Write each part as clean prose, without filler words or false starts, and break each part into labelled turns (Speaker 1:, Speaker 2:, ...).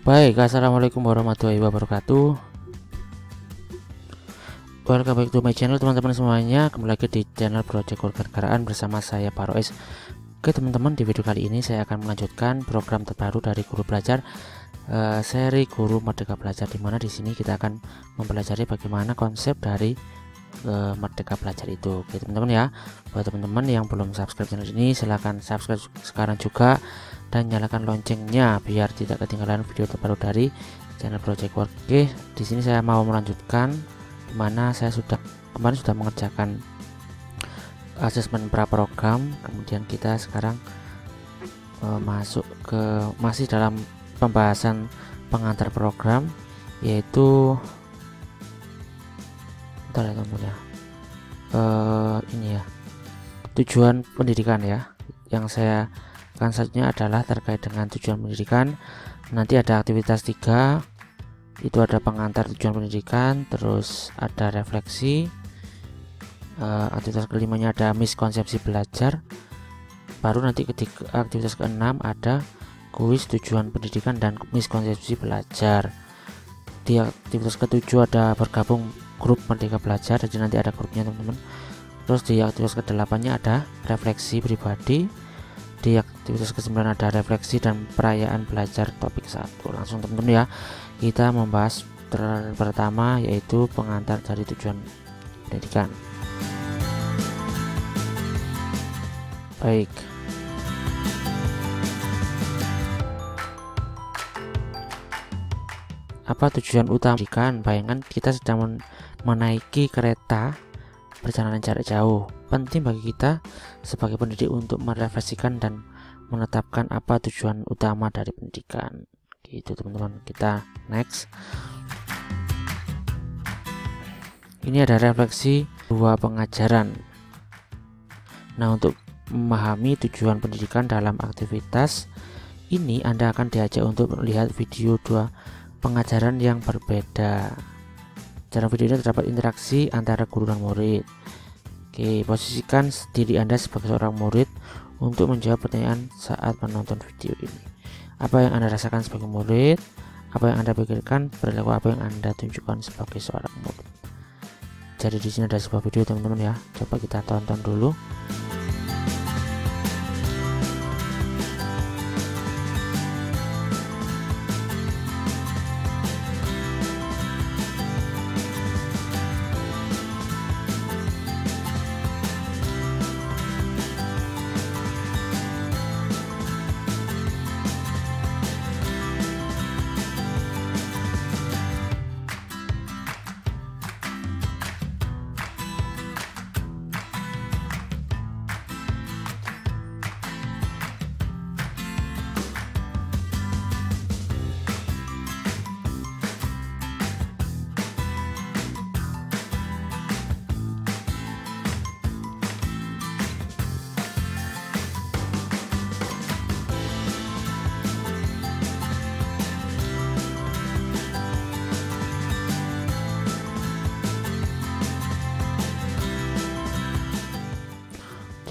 Speaker 1: Baik, assalamualaikum warahmatullahi wabarakatuh. Welcome back to my channel teman-teman semuanya. Kembali lagi di channel Project Kewarganegaraan bersama saya Parois. Oke teman-teman, di video kali ini saya akan melanjutkan program terbaru dari Guru Belajar, seri Guru Merdeka Belajar, di mana di sini kita akan mempelajari bagaimana konsep dari Merdeka Belajar itu. Oke teman-teman ya, buat teman-teman yang belum subscribe channel ini, silahkan subscribe sekarang juga dan nyalakan loncengnya biar tidak ketinggalan video terbaru dari channel Project Work. Oke, di sini saya mau melanjutkan dimana saya kemarin sudah mengerjakan asesmen praprogram, kemudian kita sekarang masuk ke masih dalam pembahasan pengantar program, yaitu bentar ya teman-teman ya, ini ya, tujuan pendidikan ya. Yang saya akan selanjutnya adalah terkait dengan tujuan pendidikan. Nanti ada aktivitas 3, itu ada pengantar tujuan pendidikan, terus ada refleksi, aktivitas kelimanya ada miskonsepsi belajar, baru nanti ketika aktivitas ke-6 ada kuis tujuan pendidikan dan miskonsepsi belajar. Di aktivitas ke-7 ada bergabung grup Merdeka Belajar, jadi nanti ada grupnya teman-teman. Terus di aktivitas ke-8 nya ada refleksi pribadi. Di aktivitas ke-9 ada refleksi dan perayaan belajar topik 1. Langsung teman-teman ya, kita membahas pertama, yaitu pengantar dari tujuan pendidikan. Baik, apa tujuan utama pendidikan? Bayangkan kita sedang menaiki kereta perjalanan jarak jauh. Penting bagi kita sebagai pendidik untuk merefleksikan dan menetapkan apa tujuan utama dari pendidikan. Gitu teman-teman. Kita next. Ini ada refleksi 2 pengajaran. Nah, untuk memahami tujuan pendidikan dalam aktivitas ini, Anda akan diajak untuk melihat video 2 pengajaran yang berbeda. Dalam video ini terdapat interaksi antara guru dan murid. Oke, posisikan diri Anda sebagai seorang murid untuk menjawab pertanyaan saat menonton video ini. Apa yang Anda rasakan sebagai murid? Apa yang Anda pikirkan? Perilaku apa yang Anda tunjukkan sebagai seorang murid? Jadi di sini ada sebuah video teman-teman ya. Coba kita tonton dulu.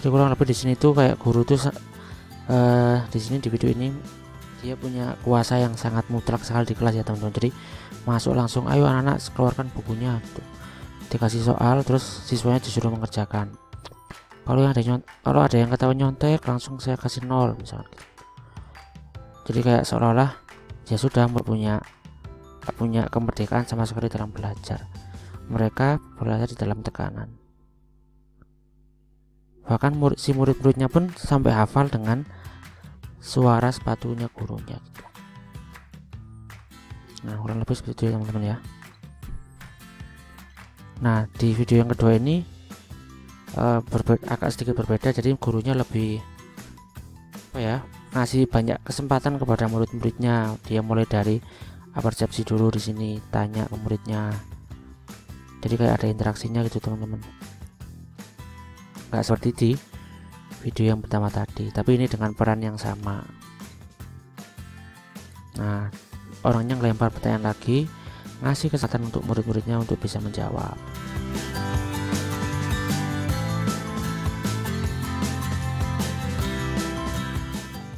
Speaker 1: Jadi kurang lebih di sini tuh kayak guru tuh di sini di video ini dia punya kuasa yang sangat mutlak sekali di kelas ya teman-teman. Jadi masuk langsung, ayo anak-anak keluarkan bukunya gitu. Dikasih soal terus siswanya disuruh mengerjakan. Kalau ada yang ketahuan nyontek, langsung saya kasih 0 misalnya gitu. Jadi kayak seolah-olah ya sudah punya kemerdekaan sama sekali dalam belajar. Mereka belajar di dalam tekanan. Bahkan si murid-muridnya pun sampai hafal dengan suara sepatunya gurunya gitu. Nah, kurang lebih seperti itu teman-teman ya. Nah, di video yang kedua ini agak sedikit berbeda. Jadi gurunya lebih ngasih banyak kesempatan kepada murid-muridnya. Dia mulai dari persepsi dulu di sini, tanya ke muridnya. Jadi kayak ada interaksinya gitu teman-teman. Nggak seperti di video yang pertama tadi, tapi ini dengan peran yang sama. Nah, orangnya ngelempar pertanyaan lagi, ngasih kesempatan untuk murid-muridnya untuk bisa menjawab.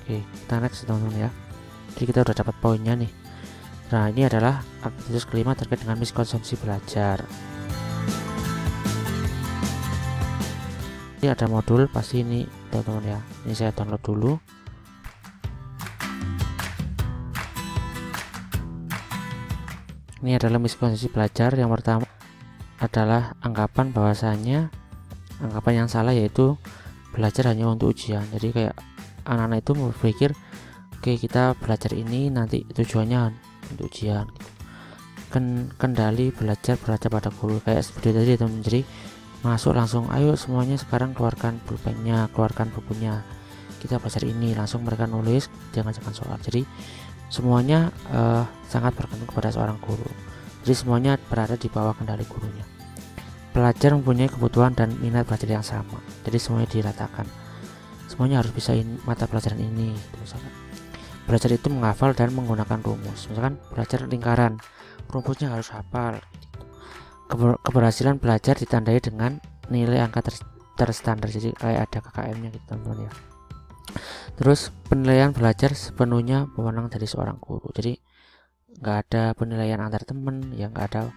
Speaker 1: Oke, kita next teman-teman ya. Jadi kita udah dapat poinnya nih. Nah, ini adalah aktivitas kelima terkait dengan miskonsepsi belajar. Ini ada modul, pasti ini teman-teman ya. Ini saya download dulu. Ini adalah miskonsepsi belajar. Yang pertama adalah anggapan bahwasanya anggapan yang salah, yaitu belajar hanya untuk ujian. Jadi kayak anak-anak itu berpikir, oke, kita belajar ini nanti tujuannya untuk ujian. Kendali belajar berada pada guru, kayak seperti tadi teman-teman. Jadi masuk langsung, ayo semuanya sekarang keluarkan pulpennya, keluarkan bukunya, kita belajar ini. Langsung mereka nulis, jangan soal. Jadi semuanya sangat bergantung kepada seorang guru. Jadi semuanya berada di bawah kendali gurunya. Pelajar mempunyai kebutuhan dan minat belajar yang sama, jadi semuanya diratakan. Semuanya harus bisa mata pelajaran ini. Misalkan belajar itu menghafal dan menggunakan rumus. Misalkan belajar lingkaran, rumusnya harus hafal. Keberhasilan belajar ditandai dengan nilai angka terstandar, jadi kayak ada KKM-nya gitu teman-teman ya. Terus penilaian belajar sepenuhnya wewenang dari seorang guru, jadi nggak ada penilaian antar teman ya, nggak ada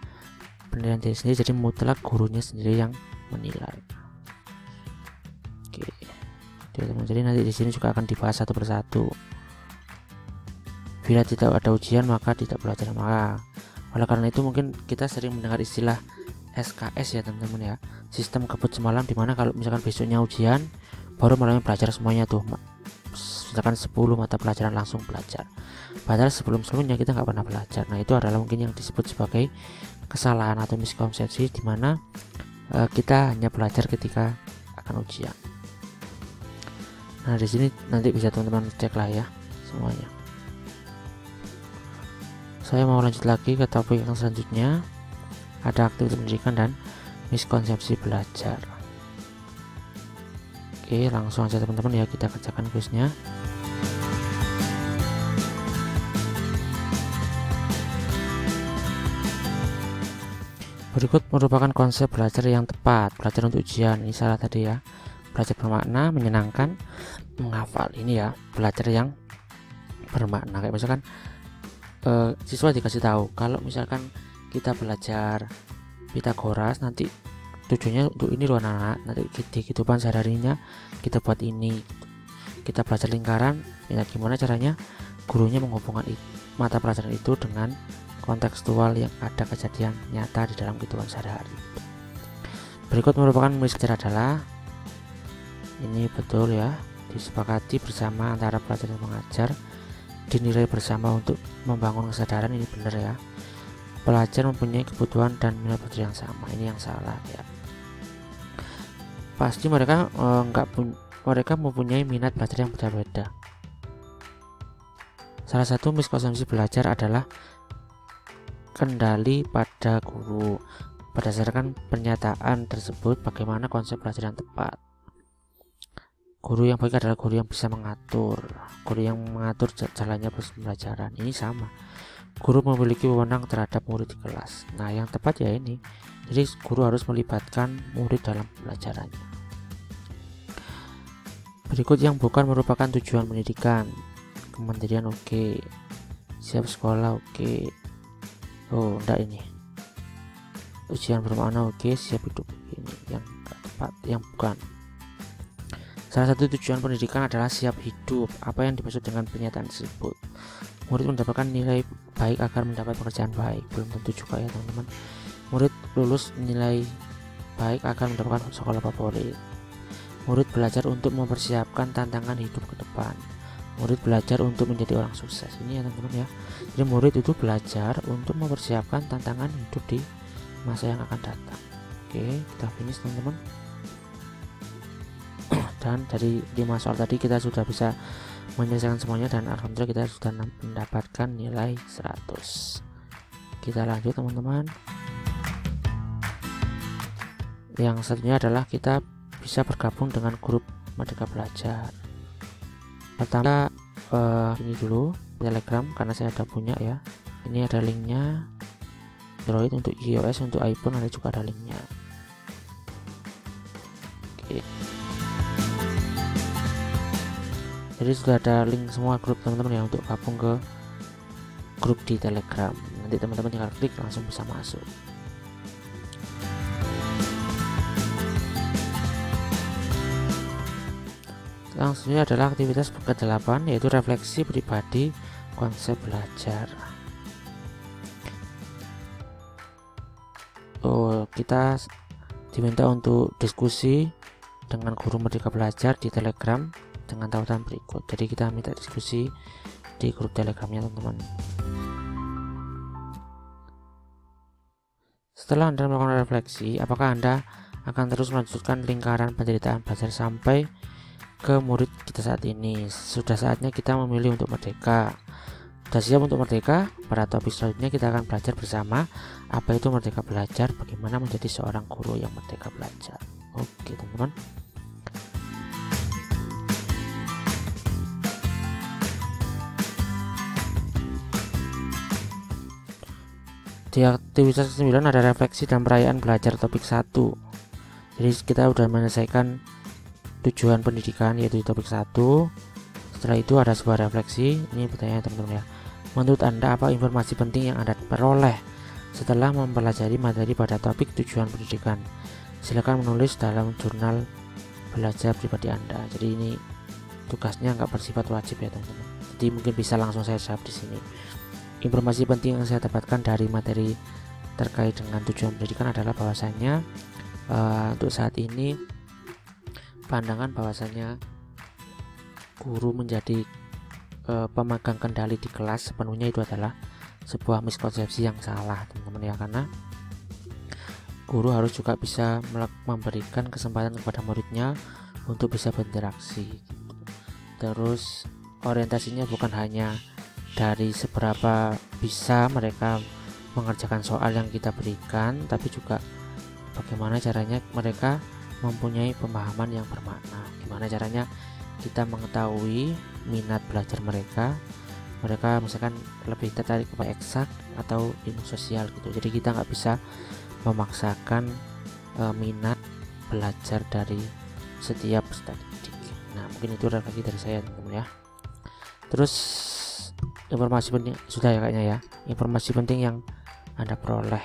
Speaker 1: penilaian diri sendiri, jadi mutlak gurunya sendiri yang menilai. Oke, teman-teman, jadi nanti di sini juga akan dibahas satu persatu. Bila tidak ada ujian maka tidak belajar. Maka oleh karena itu mungkin kita sering mendengar istilah SKS ya teman-teman ya, sistem kebut semalam, dimana kalau misalkan besoknya ujian baru malamnya belajar semuanya tuh, misalkan 10 mata pelajaran langsung belajar, padahal sebelumnya kita nggak pernah belajar. Nah, itu adalah mungkin yang disebut sebagai kesalahan atau miskonsepsi, dimana kita hanya belajar ketika akan ujian. Nah, di sini nanti bisa teman-teman cek lah ya semuanya. Saya mau lanjut lagi ke topik yang selanjutnya, ada aktivitas pendidikan dan miskonsepsi belajar. Oke, langsung aja teman-teman ya, kita kerjakan kuisnya. Berikut merupakan konsep belajar yang tepat. Belajar untuk ujian, ini salah tadi ya. Belajar bermakna, menyenangkan, menghafal. Ini ya, belajar yang bermakna. Kayak misalkan siswa dikasih tahu kalau misalkan kita belajar Pitagoras, nanti tujuannya untuk ini loh anak-anak, nanti di kehidupan sehari-harinya kita buat ini. Kita belajar lingkaran, ya gimana caranya gurunya menghubungkan mata pelajaran itu dengan kontekstual yang ada kejadian nyata di dalam kehidupan sehari-hari. Berikut merupakan miskonsepsi adalah ini betul ya, disepakati bersama antara pelajar dan pengajar, dinilai bersama untuk membangun kesadaran, ini benar ya. Pelajar mempunyai kebutuhan dan minat belajar yang sama, ini yang salah ya. Pasti mereka mereka mempunyai minat belajar yang berbeda. Salah satu miskonsepsi belajar adalah kendali pada guru. Berdasarkan pernyataan tersebut, bagaimana konsep belajar yang tepat? Guru yang baik adalah guru yang bisa mengatur, guru yang mengatur jalannya pembelajaran. Ini sama, guru memiliki wewenang terhadap murid di kelas. Nah, yang tepat ya ini, jadi guru harus melibatkan murid dalam pembelajarannya. Berikut yang bukan merupakan tujuan pendidikan. Kementerian oke, siap sekolah oke. Oh, enggak, ini ujian bermakna oke, siap hidup ini yang enggak tepat, yang bukan. Salah satu tujuan pendidikan adalah siap hidup. Apa yang dimaksud dengan pernyataan tersebut? Murid mendapatkan nilai baik agar mendapat pekerjaan baik. Belum tentu juga ya teman-teman. Murid lulus nilai baik akan mendapatkan sekolah favorit. Murid belajar untuk mempersiapkan tantangan hidup ke depan. Murid belajar untuk menjadi orang sukses. Ini ya teman-teman ya. Jadi murid itu belajar untuk mempersiapkan tantangan hidup di masa yang akan datang. Oke, kita finish teman-teman. Dan dari 5 soal tadi kita sudah bisa menyelesaikan semuanya, dan alhamdulillah kita sudah mendapatkan nilai 100. Kita lanjut teman-teman. Yang satunya adalah kita bisa bergabung dengan grup Merdeka Belajar. Pertama ini dulu Telegram, karena saya ada punya ya. Ini ada linknya, Android, untuk iOS, untuk iPhone ada juga ada linknya. Oke. Jadi sudah ada link semua grup teman-teman ya untuk gabung ke grup di Telegram. Nanti teman-teman tinggal klik langsung bisa masuk. Selanjutnya adalah aktivitas ke-8, yaitu refleksi pribadi konsep belajar. Kita diminta untuk diskusi dengan guru Merdeka Belajar di Telegram dengan tautan berikut. Jadi kita minta diskusi di grup Telegramnya teman-teman. Setelah Anda melakukan refleksi, apakah Anda akan terus melanjutkan lingkaran penderitaan belajar sampai ke murid kita saat ini? Sudah saatnya kita memilih untuk merdeka. Sudah siap untuk merdeka? Pada topik selanjutnya kita akan belajar bersama apa itu merdeka belajar, bagaimana menjadi seorang guru yang merdeka belajar. Oke teman-teman. Di aktivitas ke-9 ada refleksi dan perayaan belajar topik 1. Jadi kita sudah menyelesaikan tujuan pendidikan, yaitu topik 1. Setelah itu ada sebuah refleksi. Ini pertanyaan teman-teman ya. Menurut Anda apa informasi penting yang Anda peroleh setelah mempelajari materi pada topik tujuan pendidikan? Silakan menulis dalam jurnal belajar pribadi Anda. Jadi ini tugasnya nggak bersifat wajib ya teman-teman. Jadi mungkin bisa langsung saya jawab di sini. Informasi penting yang saya dapatkan dari materi terkait dengan tujuan pendidikan adalah bahwasanya untuk saat ini pandangan bahwasanya guru menjadi pemegang kendali di kelas sepenuhnya itu adalah sebuah miskonsepsi yang salah teman-teman ya, karena guru harus juga bisa memberikan kesempatan kepada muridnya untuk bisa berinteraksi. Terus orientasinya bukan hanya dari seberapa bisa mereka mengerjakan soal yang kita berikan, tapi juga bagaimana caranya mereka mempunyai pemahaman yang bermakna, gimana caranya kita mengetahui minat belajar mereka misalkan lebih tertarik kepada eksak atau ilmu sosial gitu. Jadi kita nggak bisa memaksakan minat belajar dari setiap peserta didik. Nah mungkin itu refleksi dari saya teman-teman ya. Terus informasi penting sudah ya kayaknya ya, informasi penting yang Anda peroleh.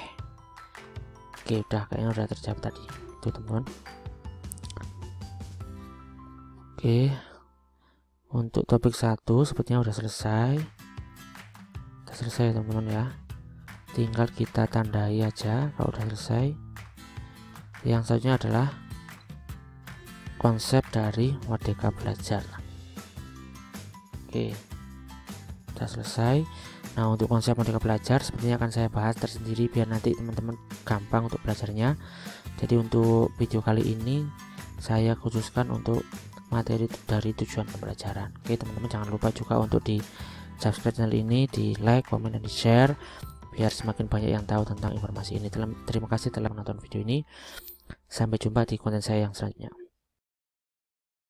Speaker 1: Oke kayaknya udah terjawab tadi itu teman-teman. Oke, untuk topik 1 sepertinya udah selesai. Teman-teman ya. Tinggal kita tandai aja kalau udah selesai. Yang selanjutnya adalah konsep dari merdeka belajar. Oke, udah selesai. Nah untuk konsep merdeka belajar sepertinya akan saya bahas tersendiri biar nanti teman-teman gampang untuk belajarnya. Jadi untuk video kali ini saya khususkan untuk materi dari tujuan pembelajaran. Oke teman-teman, jangan lupa juga untuk di subscribe channel ini, di like, komen, dan di share biar semakin banyak yang tahu tentang informasi ini. Terima kasih telah menonton video ini. Sampai jumpa di konten saya yang selanjutnya.